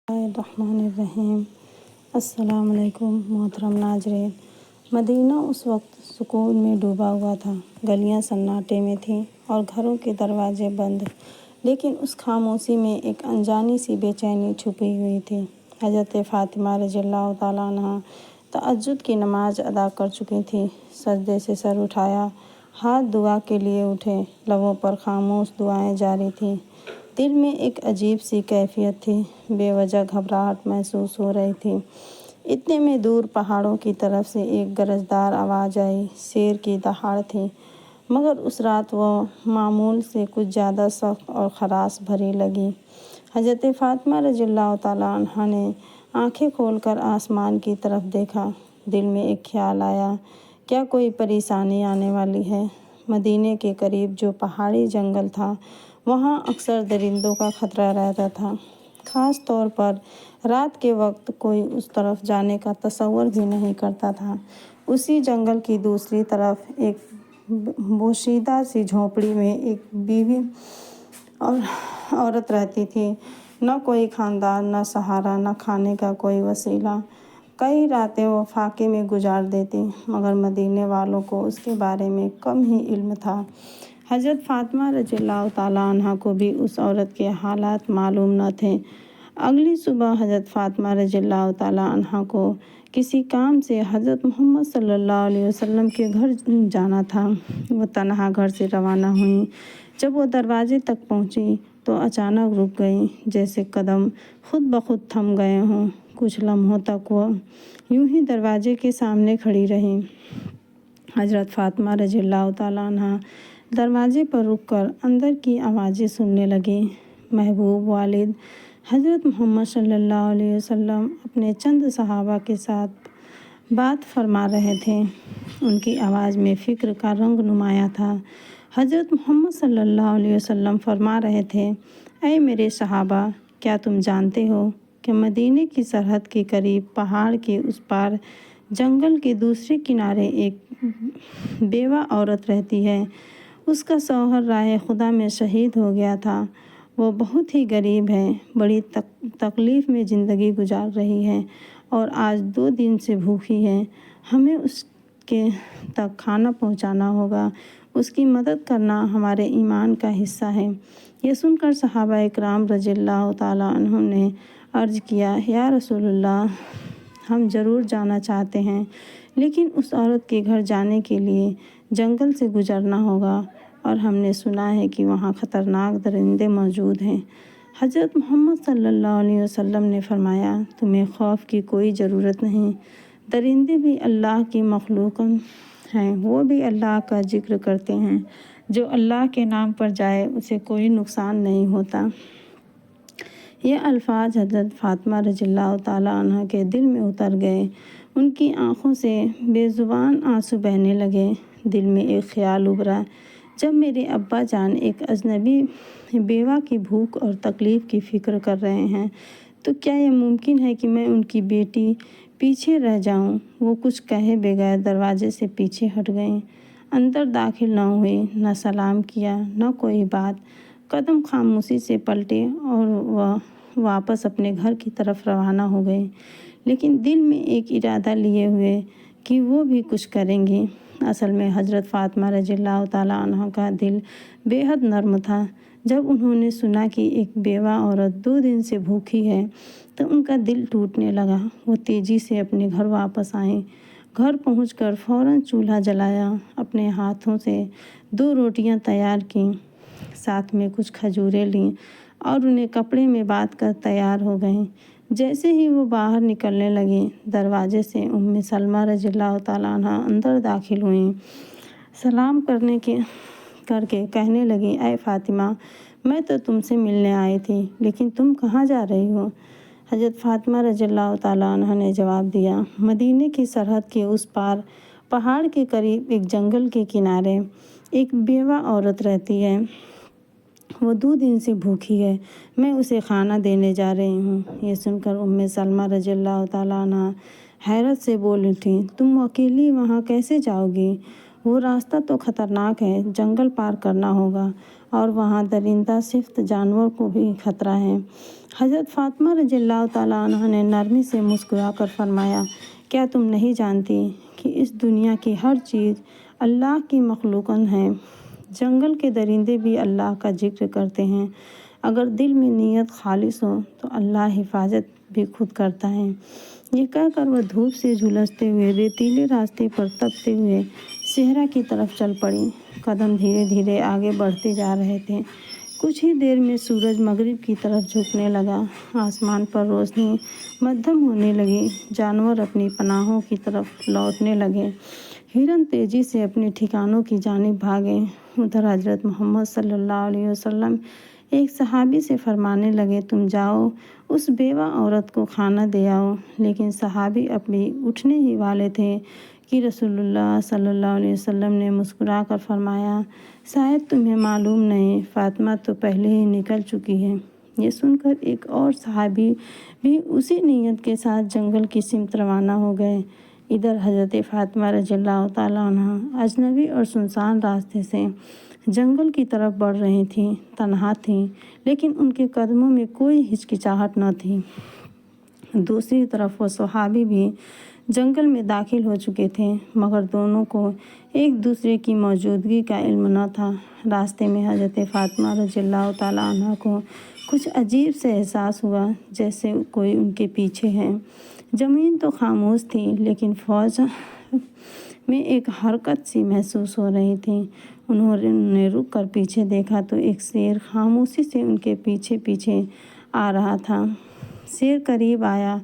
الرحمن الرحیم۔ السلام علیکم محترم ناظرین۔ مدینہ اس وقت سکون میں ڈوبا ہوا تھا، گلیاں سناٹے میں تھیں اور گھروں کے دروازے بند، لیکن اس خاموشی میں ایک انجانی سی بے چینی چھپی ہوئی تھی۔ حضرت فاطمہ رضی اللہ تعالیٰ عنہ تہجد کی نماز ادا کر چکی تھیں، سجدے سے سر اٹھایا، ہاتھ دعا کے لیے اٹھے، لبوں پر خاموش دعائیں جاری تھیں۔ دل میں ایک عجیب سی کیفیت تھی، بے وجہ گھبراہٹ محسوس ہو رہی تھی۔ اتنے میں دور پہاڑوں کی طرف سے ایک گرجدار آواز آئی۔ شیر کی دہاڑ تھی، مگر اس رات وہ معمول سے کچھ زیادہ سخت اور خراش بھری لگی۔ حضرت فاطمہ رضی اللہ تعالیٰ عنہا نے آنکھیں کھول کر آسمان کی طرف دیکھا۔ دل میں ایک خیال آیا، کیا کوئی پریشانی آنے والی ہے؟ مدینے کے قریب جو پہاڑی جنگل تھا، وہاں اکثر درندوں کا خطرہ رہتا تھا، خاص طور پر رات کے وقت کوئی اس طرف جانے کا تصور بھی نہیں کرتا تھا۔ اسی جنگل کی دوسری طرف ایک بوشیدہ سی جھونپڑی میں ایک بیوی اور عورت رہتی تھی۔ نہ کوئی خاندان، نہ سہارا، نہ کھانے کا کوئی وسیلہ۔ کئی راتیں وہ فاقے میں گزار دیتی، مگر مدینے والوں کو اس کے بارے میں کم ہی علم تھا۔ حضرت فاطمہ رضی اللہ تعالیٰ عنہا کو بھی اس عورت کے حالات معلوم نہ تھے۔ اگلی صبح حضرت فاطمہ رضی اللہ تعالیٰ عنہا کو کسی کام سے حضرت محمد صلی اللہ علیہ وسلم کے گھر جانا تھا۔ وہ تنہا گھر سے روانہ ہوئیں۔ جب وہ دروازے تک پہنچی تو اچانک رک گئیں، جیسے قدم خود بخود تھم گئے ہوں۔ کچھ لمحوں تک وہ یوں ہی دروازے کے سامنے کھڑی رہیں۔ حضرت فاطمہ رضی اللہ تعالیٰ عنہا دروازے پر رک کر اندر کی آوازیں سننے لگیں۔ محبوب والد حضرت محمد صلی اللہ علیہ وسلم اپنے چند صحابہ کے ساتھ بات فرما رہے تھے۔ ان کی آواز میں فکر کا رنگ نمایاں تھا۔ حضرت محمد صلی اللہ علیہ وسلم فرما رہے تھے، اے میرے صحابہ، کیا تم جانتے ہو کہ مدینے کی سرحد کے قریب پہاڑ کے اس پار جنگل کے دوسرے کنارے ایک بیوہ عورت رہتی ہے؟ اس کا شوہر راہ خدا میں شہید ہو گیا تھا۔ وہ بہت ہی غریب ہے، بڑی تکلیف میں زندگی گزار رہی ہے اور آج 2 دن سے بھوکی ہے۔ ہمیں اس کے تک کھانا پہنچانا ہوگا۔ اس کی مدد کرنا ہمارے ایمان کا حصہ ہے۔ یہ سن کر صحابہ اکرام رضی اللہ تعالیٰ عنہم نے عرض کیا، یا رسول اللہ، ہم ضرور جانا چاہتے ہیں، لیکن اس عورت کے گھر جانے کے لیے جنگل سے گزرنا ہوگا اور ہم نے سنا ہے کہ وہاں خطرناک درندے موجود ہیں۔ حضرت محمد صلی اللہ علیہ وسلم نے فرمایا، تمہیں خوف کی کوئی ضرورت نہیں۔ درندے بھی اللہ کی مخلوق ہیں، وہ بھی اللہ کا ذکر کرتے ہیں۔ جو اللہ کے نام پر جائے اسے کوئی نقصان نہیں ہوتا۔ یہ الفاظ حضرت فاطمہ رضی اللہ تعالیٰ عنہ کے دل میں اتر گئے۔ ان کی آنکھوں سے بے زبان آنسو بہنے لگے۔ دل میں ایک خیال ابھرا، جب میرے ابا جان ایک اجنبی بیوہ کی بھوک اور تکلیف کی فکر کر رہے ہیں تو کیا یہ ممکن ہے کہ میں ان کی بیٹی پیچھے رہ جاؤں؟ وہ کچھ کہے بغیر دروازے سے پیچھے ہٹ گئیں، اندر داخل نہ ہوئی، نہ سلام کیا، نہ کوئی بات۔ قدم خاموشی سے پلٹے اور وہ واپس اپنے گھر کی طرف روانہ ہو گئی، لیکن دل میں ایک ارادہ لیے ہوئے کہ وہ بھی کچھ کریں گی۔ اصل میں حضرت فاطمہ رضی اللہ تعالیٰ عنہ کا دل بے حد نرم تھا۔ جب انہوں نے سنا کہ ایک بیوہ عورت 2 دن سے بھوکی ہے تو ان کا دل ٹوٹنے لگا۔ وہ تیزی سے اپنے گھر واپس آئیں۔ گھر پہنچ کر فوراً چولہا جلایا، اپنے ہاتھوں سے 2 روٹیاں تیار کیں، ساتھ میں کچھ کھجوریں لیں اور انہیں کپڑے میں باندھ کر تیار ہو گئیں۔ جیسے ہی وہ باہر نکلنے لگیں، دروازے سے ام سلمہ رضی اللہ تعالیٰ عنہ اندر داخل ہوئیں۔ سلام کر کے کہنے لگیں، اے فاطمہ، میں تو تم سے ملنے آئی تھی، لیکن تم کہاں جا رہی ہو؟ حضرت فاطمہ رضی اللہ تعالیٰ عنہ نے جواب دیا، مدینے کی سرحد کے اس پار پہاڑ کے قریب ایک جنگل کے کنارے ایک بیوہ عورت رہتی ہے۔ وہ 2 دن سے بھوکی ہے، میں اسے کھانا دینے جا رہی ہوں۔ یہ سن کر ام سلمہ رضی اللہ تعالیٰ عنہ حیرت سے بول اٹھیں، تم اکیلی وہاں کیسے جاؤ گی؟ وہ راستہ تو خطرناک ہے، جنگل پار کرنا ہوگا اور وہاں درندہ صفت جانور کو بھی خطرہ ہے۔ حضرت فاطمہ رضی اللہ تعالیٰ عنہ نے نرمی سے مسکرا کر فرمایا، کیا تم نہیں جانتی کہ اس دنیا کی ہر چیز اللہ کی مخلوقات ہے؟ جنگل کے درندے بھی اللہ کا ذکر کرتے ہیں۔ اگر دل میں نیت خالص ہو تو اللہ حفاظت بھی خود کرتا ہے۔ یہ کہہ کر وہ دھوپ سے جھلستے ہوئے ریتیلے راستے پر تپتے ہوئے صحرا کی طرف چل پڑی۔ قدم دھیرے دھیرے آگے بڑھتے جا رہے تھے۔ کچھ ہی دیر میں سورج مغرب کی طرف جھکنے لگا، آسمان پر روشنی مدھم ہونے لگی، جانور اپنی پناہوں کی طرف لوٹنے لگے، ہرن تیزی سے اپنے ٹھکانوں کی جانب بھاگے۔ ادھر حضرت محمد صلی اللہ علیہ وسلم ایک صحابی سے فرمانے لگے، تم جاؤ اس بیوہ عورت کو کھانا دے آؤ۔ لیکن صحابی ابھی اٹھنے ہی والے تھے کہ رسول اللہ صلی اللہ علیہ وسلم نے مسکرا کر فرمایا، شاید تمہیں معلوم نہیں، فاطمہ تو پہلے ہی نکل چکی ہے۔ یہ سن کر ایک اور صحابی بھی اسی نیت کے ساتھ جنگل کی سمت روانہ ہو گئے۔ ادھر حضرت فاطمہ رضی اللہ تعالیٰ عنہ اجنبی اور سنسان راستے سے جنگل کی طرف بڑھ رہی تھیں، تنہا تھیں، لیکن ان کے قدموں میں کوئی ہچکچاہٹ نہ تھی۔ دوسری طرف وہ صحابی بھی جنگل میں داخل ہو چکے تھے، مگر دونوں کو ایک دوسرے کی موجودگی کا علم نہ تھا۔ راستے میں حضرت فاطمہ رضی اللہ تعالیٰ عنہ کو کچھ عجیب سے احساس ہوا، جیسے کوئی ان کے پیچھے ہے۔ زمین تو خاموش تھی، لیکن فضا میں ایک حرکت سی محسوس ہو رہی تھی۔ انہوں نے رک کر پیچھے دیکھا تو ایک شیر خاموشی سے ان کے پیچھے پیچھے آ رہا تھا۔ شیر قریب آیا،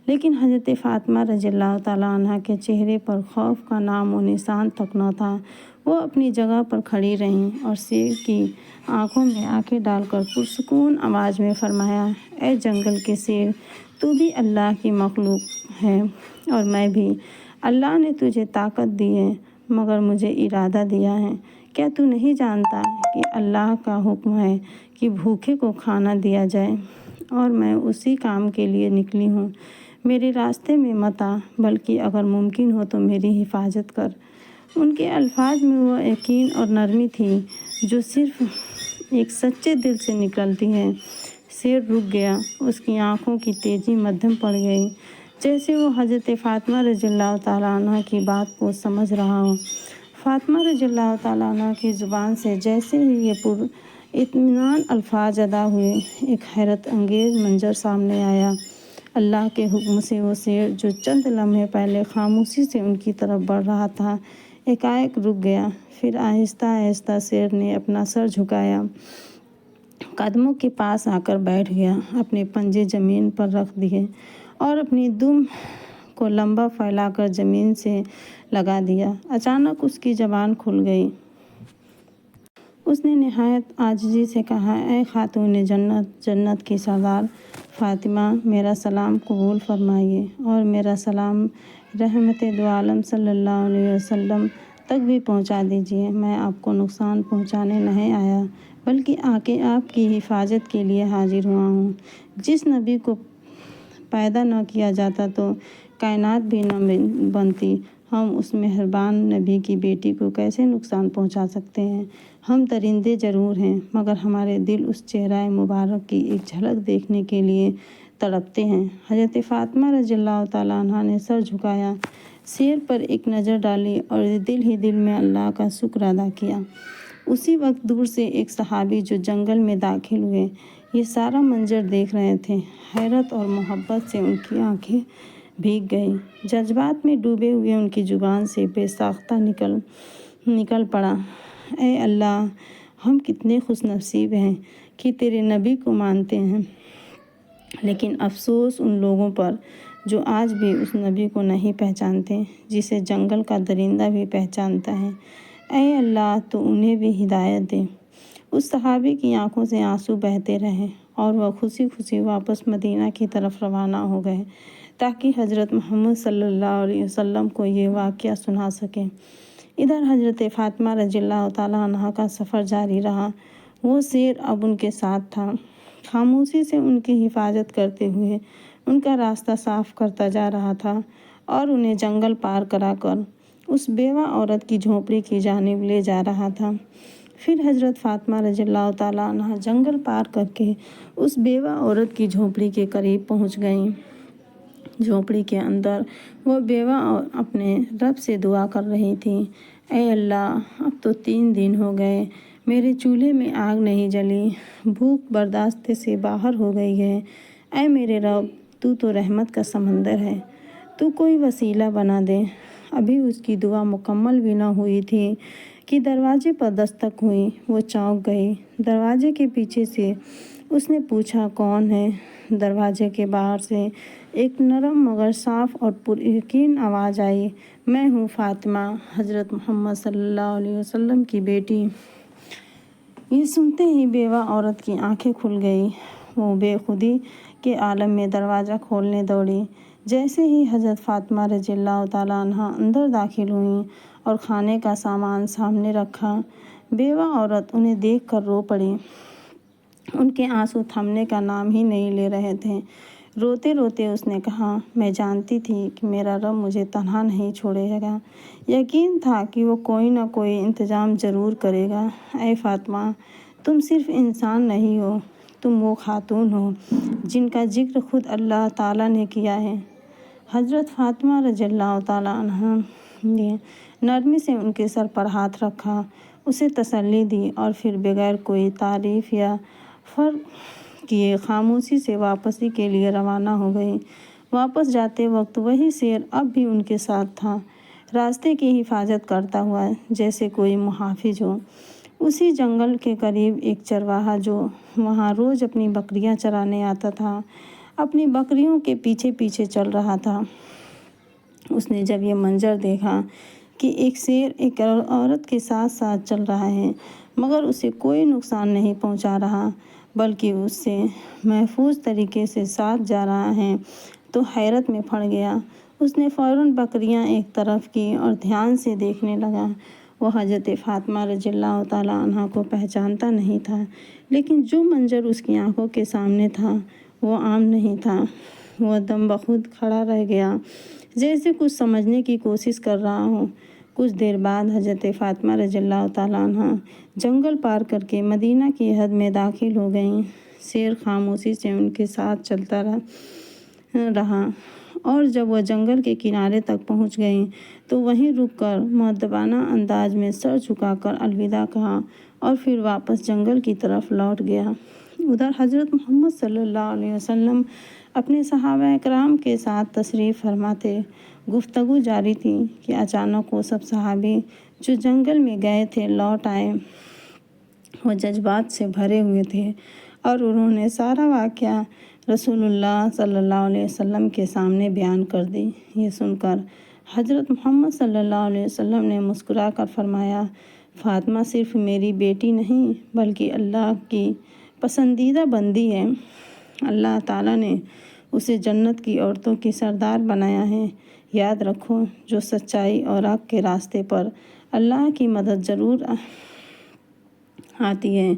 لیکن حضرت فاطمہ رضی اللہ تعالیٰ عنہ کے چہرے پر خوف کا نام و نشان تک نہ تھا۔ وہ اپنی جگہ پر کھڑی رہیں اور شیر کی آنکھوں میں آنکھیں ڈال کر پرسکون آواز میں فرمایا، اے جنگل کے شیر، تو بھی اللہ کی مخلوق ہے اور میں بھی۔ اللہ نے تجھے طاقت دی ہے، مگر مجھے ارادہ دیا ہے۔ کیا تو نہیں جانتا کہ اللہ کا حکم ہے کہ بھوکے کو کھانا دیا جائے، اور میں اسی کام کے لیے نکلی ہوں۔ میرے راستے میں مت آ، بلکہ اگر ممکن ہو تو میری حفاظت کر۔ ان کے الفاظ میں وہ یقین اور نرمی تھی جو صرف ایک سچے دل سے نکلتی ہے۔ شیر رک گیا، اس کی آنکھوں کی تیزی مدھم پڑ گئی، جیسے وہ حضرت فاطمہ رضی اللہ تعالیٰ عنہ کی بات کو سمجھ رہا ہو۔ فاطمہ رضی اللہ تعالیٰ عنہ کی زبان سے جیسے ہی یہ پر اطمینان الفاظ ادا ہوئے، ایک حیرت انگیز منظر سامنے آیا۔ اللہ کے حکم سے وہ شیر جو چند لمحے پہلے خاموشی سے ان کی طرف بڑھ رہا تھا، ایک رک گیا۔ پھر آہستہ آہستہ شیر نے اپنا سر جھکایا، قدموں کے پاس آ کر بیٹھ گیا، اپنے پنجے زمین پر رکھ دیے اور اپنی دم کو لمبا پھیلا کر زمین سے لگا دیا۔ اچانک اس کی زبان کھل گئی۔ اس نے نہایت عاجزی سے کہا، اے خاتون جنت، جنت کی سردار فاطمہ، میرا سلام قبول فرمائیے اور میرا سلام رحمت دو عالم صلی اللہ علیہ وسلم تک بھی پہنچا دیجیے۔ میں آپ کو نقصان پہنچانے نہیں آیا، بلکہ آ کے آپ کی حفاظت کے لیے حاضر ہوا ہوں۔ جس نبی کو پیدا نہ کیا جاتا تو کائنات بھی نہ بنتی، ہم اس مہربان نبی کی بیٹی کو کیسے نقصان پہنچا سکتے ہیں؟ ہم درندے ضرور ہیں، مگر ہمارے دل اس چہرہ مبارک کی ایک جھلک دیکھنے کے لیے تڑپتے ہیں۔ حضرت فاطمہ رضی اللہ تعالیٰ عنہ نے سر جھکایا، شیر پر ایک نظر ڈالی اور دل ہی دل میں اللہ کا شکر ادا کیا۔ اسی وقت دور سے ایک صحابی جو جنگل میں داخل ہوئے یہ سارا منظر دیکھ رہے تھے۔ حیرت اور محبت سے ان کی آنکھیں بھیگ گئیں۔ جذبات میں ڈوبے ہوئے ان کی زبان سے بے ساختہ نکل پڑا، اے اللہ، ہم کتنے خوش نصیب ہیں کہ تیرے نبی کو مانتے ہیں، لیکن افسوس ان لوگوں پر جو آج بھی اس نبی کو نہیں پہچانتے جسے جنگل کا درندہ بھی پہچانتا ہے۔ اے اللہ، تو انہیں بھی ہدایت دے۔ اس صحابی کی آنکھوں سے آنسو بہتے رہے اور وہ خوشی خوشی واپس مدینہ کی طرف روانہ ہو گئے تاکہ حضرت محمد صلی اللہ علیہ وسلم کو یہ واقعہ سنا سکیں۔ ادھر حضرت فاطمہ رضی اللہ تعالیٰ عنہ کا سفر جاری رہا۔ وہ شیر اب ان کے ساتھ تھا، خاموشی سے ان کی حفاظت کرتے ہوئے ان کا راستہ صاف کرتا جا رہا تھا اور انہیں جنگل پار کرا کر اس بیوہ عورت کی جھونپڑی کی جانب لے جا رہا تھا۔ پھر حضرت فاطمہ رضی اللہ تعالیٰ عنہ جنگل پار کر کے اس بیوہ عورت کی جھونپڑی کے قریب پہنچ گئیں۔ جھونپڑی کے اندر وہ بیوہ اپنے رب سے دعا کر رہی تھی، اے اللہ، اب تو 3 دن ہو گئے، میرے چولہے میں آگ نہیں جلی، بھوک برداشت سے باہر ہو گئی ہے۔ اے میرے رب، تو رحمت کا سمندر ہے، تو کوئی وسیلہ بنا دے۔ ابھی اس کی دعا مکمل بھی نہ ہوئی تھی کہ دروازے پر دستک ہوئی۔ وہ چونک گئی۔ دروازے کے پیچھے سے اس نے پوچھا، کون ہے؟ دروازے کے باہر سے ایک نرم مگر صاف اور پر یقین آواز آئی، میں ہوں فاطمہ، حضرت محمد صلی اللہ علیہ وسلم کی بیٹی۔ یہ سنتے ہی بیوہ عورت کی آنکھیں کھل گئی۔ وہ بے خودی کے عالم میں دروازہ کھولنے دوڑی۔ جیسے ہی حضرت فاطمہ رضی اللہ تعالیٰ عنہ اندر داخل ہوئیں اور کھانے کا سامان سامنے رکھا، بیوہ عورت انہیں دیکھ کر رو پڑی۔ ان کے آنسو تھمنے کا نام ہی نہیں لے رہے تھے۔ روتے روتے اس نے کہا، میں جانتی تھی کہ میرا رب مجھے تنہا نہیں چھوڑے گا، یقین تھا کہ وہ کوئی نہ کوئی انتظام ضرور کرے گا۔ اے فاطمہ، تم صرف انسان نہیں ہو، تم وہ خاتون ہو جن کا ذکر خود اللہ تعالیٰ نے کیا ہے۔ حضرت فاطمہ رضی اللہ تعالیٰ عنہ نے نرمی سے ان کے سر پر ہاتھ رکھا، اسے تسلی دی اور پھر بغیر کوئی تعریف یا فرق کیے خاموشی سے واپسی کے لیے روانہ ہو گئی۔ واپس جاتے وقت وہی شیر اب بھی ان کے ساتھ تھا، راستے کی حفاظت کرتا ہوا جیسے کوئی محافظ ہو۔ اسی جنگل کے قریب ایک چرواہا جو وہاں روز اپنی بکریاں چرانے آتا تھا، اپنی بکریوں کے پیچھے پیچھے چل رہا تھا۔ اس نے جب یہ منظر دیکھا کہ ایک شیر ایک عورت کے ساتھ ساتھ چل رہا ہے مگر اسے کوئی نقصان نہیں پہنچا رہا بلکہ اس سے محفوظ طریقے سے ساتھ جا رہا ہے تو حیرت میں پڑ گیا۔ اس نے فوراً بکریاں ایک طرف کی اور دھیان سے دیکھنے لگا۔ وہ حضرت فاطمہ رضی اللہ تعالیٰ عنہ کو پہچانتا نہیں تھا، لیکن جو منظر اس کی آنکھوں کے سامنے تھا وہ عام نہیں تھا۔ وہ دم بخود کھڑا رہ گیا، جیسے کچھ سمجھنے کی کوشش کر رہا ہو۔ کچھ دیر بعد حضرت فاطمہ رضی اللہ تعالیٰ عنہ جنگل پار کر کے مدینہ کی حد میں داخل ہو گئیں۔ شیر خاموشی سے ان کے ساتھ چلتا رہا اور جب وہ جنگل کے کنارے تک پہنچ گئیں تو وہیں رک کر مؤدبانہ انداز میں سر جھکا کر الوداع کہا اور پھر واپس جنگل کی طرف لوٹ گیا۔ ادھر حضرت محمد صلی اللہ علیہ وسلم اپنے صحابہ اکرام کے ساتھ تشریف فرما تھے۔ گفتگو جاری تھی کہ اچانک وہ سب صحابی جو جنگل میں گئے تھے لوٹ آئے۔ وہ جذبات سے بھرے ہوئے تھے اور انہوں نے سارا واقعہ رسول اللہ صلی اللہ علیہ وسلم کے سامنے بیان کر دی۔ یہ سن کر حضرت محمد صلی اللہ علیہ وسلم نے مسکرا کر فرمایا، فاطمہ صرف میری بیٹی نہیں بلکہ اللہ کی پسندیدہ بندی ہے۔ اللہ تعالیٰ نے اسے جنت کی عورتوں کی سردار بنایا ہے۔ یاد رکھو، جو سچائی اور حق کے راستے پر اللہ کی مدد ضرور آتی ہے۔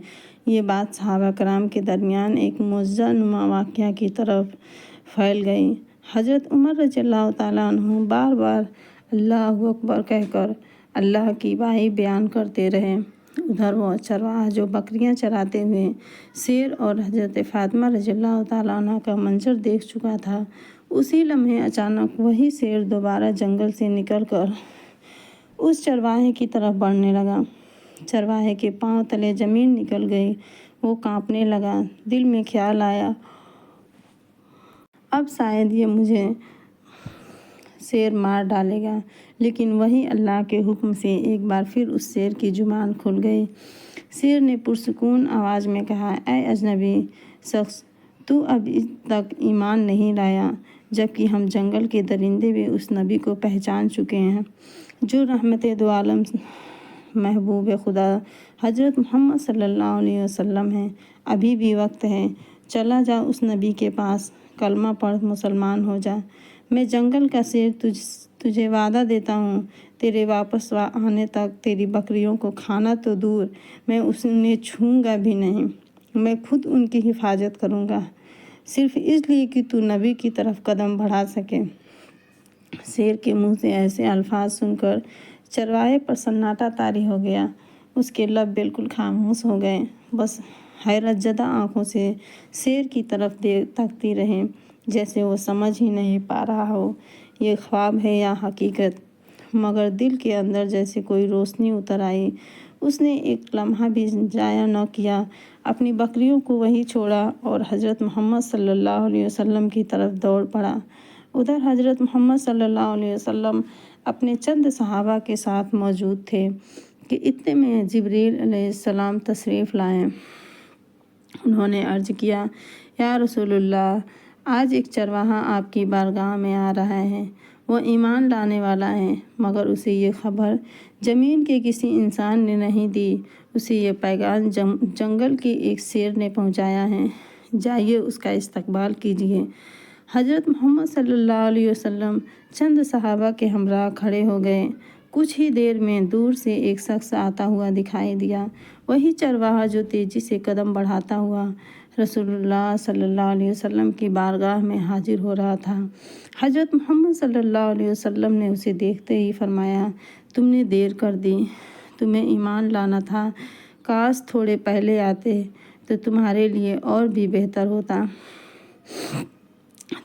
یہ بات صحابہ کرام کے درمیان ایک معجزہ نما واقعہ کی طرف پھیل گئی۔ حضرت عمر رضی اللہ تعالیٰ عنہ بار بار اللہ اکبر کہہ کر اللہ کی بڑائی بیان کرتے رہے۔ ادھر وہ چرواہا جو بکریاں چراتے ہوئے شیر اور حضرت فاطمہ رضی اللہ تعالیٰ عنہ کا منظر دیکھ چکا تھا، اسی لمحے اچانک وہی شیر دوبارہ جنگل سے نکل کر اس چرواہے کی طرف بڑھنے لگا۔ چرواہے کے پاؤں تلے زمین نکل گئی۔ وہ کانپنے لگا۔ دل میں خیال آیا، اب شاید یہ مجھے شیر مار ڈالے گا، لیکن وہی اللہ کے حکم سے ایک بار پھر اس شیر کی زبان کھل گئی۔ شیر نے پرسکون آواز میں کہا، اے اجنبی شخص، تو اب تک ایمان نہیں لایا، جبکہ ہم جنگل کے درندے بھی اس نبی کو پہچان چکے ہیں جو رحمت دو عالم محبوب خدا حضرت محمد صلی اللہ علیہ وسلم ہیں۔ ابھی بھی وقت ہے، چلا جا اس نبی کے پاس، کلمہ پڑھ مسلمان ہو جا۔ میں جنگل کا شیر تجھے وعدہ دیتا ہوں، تیرے واپس آنے تک تیری بکریوں کو کھانا تو دور، میں انہیں چھوؤں گا بھی نہیں۔ میں خود ان کی حفاظت کروں گا، صرف اس لیے کہ تو نبی کی طرف قدم بڑھا سکے۔ شیر کے منہ سے ایسے الفاظ سن کر چرواہے پر سناٹا طاری ہو گیا۔ اس کے لب بالکل خاموش ہو گئے، بس حیرت زدہ آنکھوں سے شیر کی طرف تکتی رہے، جیسے وہ سمجھ ہی نہیں پا رہا ہو یہ خواب ہے یا حقیقت۔ مگر دل کے اندر جیسے کوئی روشنی اتر آئی۔ اس نے ایک لمحہ بھی ضائع نہ کیا، اپنی بکریوں کو وہیں چھوڑا اور حضرت محمد صلی اللہ علیہ وسلم کی طرف دوڑ پڑا۔ ادھر حضرت محمد صلی اللہ علیہ وسلم اپنے چند صحابہ کے ساتھ موجود تھے کہ اتنے میں جبریل علیہ السلام تشریف لائے۔ انہوں نے عرض کیا، یا رسول اللہ، آج ایک چرواہا آپ کی بارگاہ میں آ رہا ہے۔ وہ ایمان لانے والا ہے، مگر اسے یہ خبر زمین کے کسی انسان نے نہیں دی۔ اسے یہ پیغام جنگل کے ایک شیر نے پہنچایا ہے۔ جائیے اس کا استقبال کیجیے۔ حضرت محمد صلی اللہ علیہ وسلم چند صحابہ کے ہمراہ کھڑے ہو گئے۔ کچھ ہی دیر میں دور سے ایک شخص آتا ہوا دکھائی دیا، وہی چرواہا جو تیزی سے قدم بڑھاتا ہوا رسول اللہ صلی اللہ علیہ وسلم کی بارگاہ میں حاضر ہو رہا تھا۔ حضرت محمد صلی اللہ علیہ وسلم نے اسے دیکھتے ہی فرمایا، تم نے دیر کر دی، تمہیں ایمان لانا تھا، کاش تھوڑے پہلے آتے تو تمہارے لیے اور بھی بہتر ہوتا۔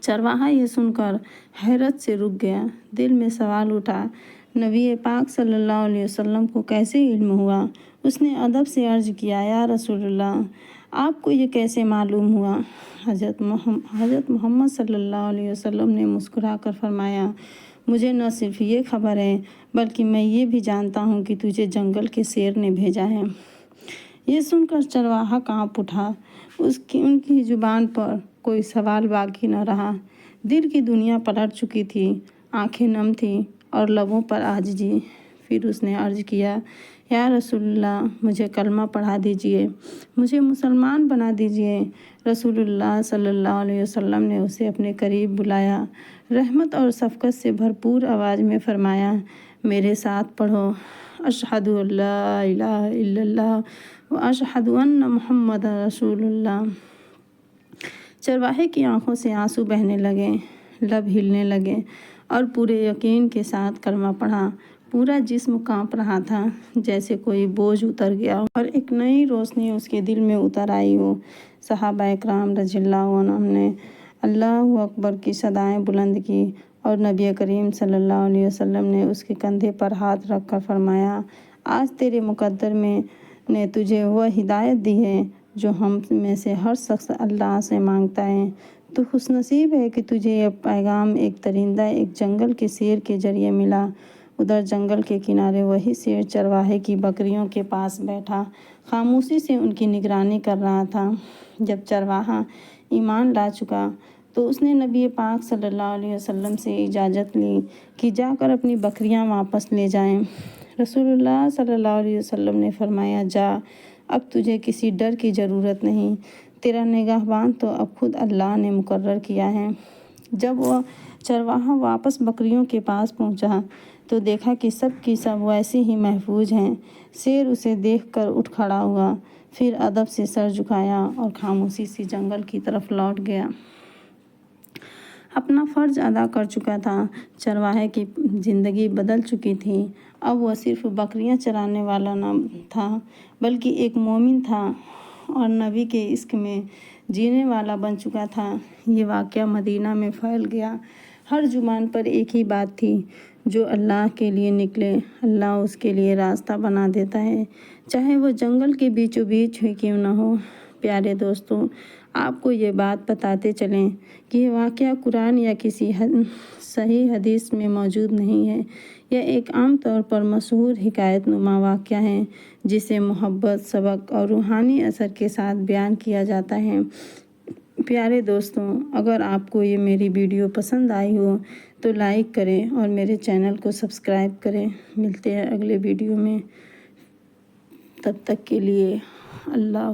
چرواہا یہ سن کر حیرت سے رک گیا۔ دل میں سوال اٹھا، نبی پاک صلی اللہ علیہ وسلم کو کیسے علم ہوا؟ اس نے ادب سے عرض کیا، یا رسول اللہ، آپ کو یہ کیسے معلوم ہوا؟ حضرت محمد صلی اللہ علیہ وسلم نے مسکرا کر فرمایا، مجھے نہ صرف یہ خبر ہے بلکہ میں یہ بھی جانتا ہوں کہ تجھے جنگل کے شیر نے بھیجا ہے۔ یہ سن کر چرواہا کانپ اٹھا۔ ان کی زبان پر کوئی سوال باقی نہ رہا۔ دل کی دنیا پلٹ چکی تھی، آنکھیں نم تھیں اور لبوں پر عاجزی۔ پھر اس نے عرض کیا، یا رسول اللہ، مجھے کلمہ پڑھا دیجیے، مجھے مسلمان بنا دیجیے۔ رسول اللہ صلی اللہ علیہ وسلم نے اسے اپنے قریب بلایا، رحمت اور شفقت سے بھرپور آواز میں فرمایا، میرے ساتھ پڑھو، اشہد ان لا الہ الا اللہ و اشہد ان محمد رسول اللہ۔ چرواہے کی آنکھوں سے آنسو بہنے لگے، لب ہلنے لگے اور پورے یقین کے ساتھ کلمہ پڑھا۔ پورا جسم کانپ رہا تھا، جیسے کوئی بوجھ اتر گیا اور ایک نئی روشنی اس کے دل میں اتر آئی ہو۔ صحابہ اکرام رضی اللہ عنہم نے اللہ اکبر کی صدائیں بلند کی اور نبی کریم صلی اللہ علیہ وسلم نے اس کے کندھے پر ہاتھ رکھ کر فرمایا، آج تیرے مقدر نے تجھے وہ ہدایت دی ہے جو ہم میں سے ہر شخص اللہ سے مانگتا ہے۔ تو خوش نصیب ہے کہ تجھے یہ پیغام ایک درندہ، ایک جنگل کے شیر کے ذریعے ملا۔ ادھر جنگل کے کنارے وہی شیر چرواہے کی بکریوں کے پاس بیٹھا خاموشی سے ان کی نگرانی کر رہا تھا۔ جب چرواہا ایمان لا چکا تو اس نے نبی پاک صلی اللہ علیہ وسلم سے اجازت لی کہ جا کر اپنی بکریاں واپس لے جائیں۔ رسول اللہ صلی اللہ علیہ وسلم نے فرمایا، جا، اب تجھے کسی ڈر کی ضرورت نہیں، تیرا نگہبان تو اب خود اللہ نے مقرر کیا ہے۔ جب وہ چرواہا واپس بکریوں کے پاس پہنچا تو دیکھا کہ سب کی سب ویسے ہی محفوظ ہیں۔ شیر اسے دیکھ کر اٹھ کھڑا ہوا، پھر ادب سے سر جھکایا اور خاموشی سے جنگل کی طرف لوٹ گیا۔ اپنا فرض ادا کر چکا تھا، چرواہے کی زندگی بدل چکی تھی۔ اب وہ صرف بکریاں چرانے والا نہ تھا بلکہ ایک مومن تھا اور نبی کے عشق میں جینے والا بن چکا تھا۔ یہ واقعہ مدینہ میں پھیل گیا۔ ہر زبان پر ایک ہی بات تھی، جو اللہ کے لیے نکلے اللہ اس کے لیے راستہ بنا دیتا ہے، چاہے وہ جنگل کے بیچوں بیچ ہی کیوں نہ ہو۔ پیارے دوستوں، آپ کو یہ بات بتاتے چلیں کہ یہ واقعہ قرآن یا کسی صحیح حدیث میں موجود نہیں ہے۔ یہ ایک عام طور پر مشہور حکایت نما واقعہ ہے جسے محبت، سبق اور روحانی اثر کے ساتھ بیان کیا جاتا ہے۔ پیارے دوستوں، اگر آپ کو یہ میری ویڈیو پسند آئی ہو تو لائک کریں اور میرے چینل کو سبسکرائب کریں۔ ملتے ہیں اگلے ویڈیو میں، تب تک کے لیے اللہ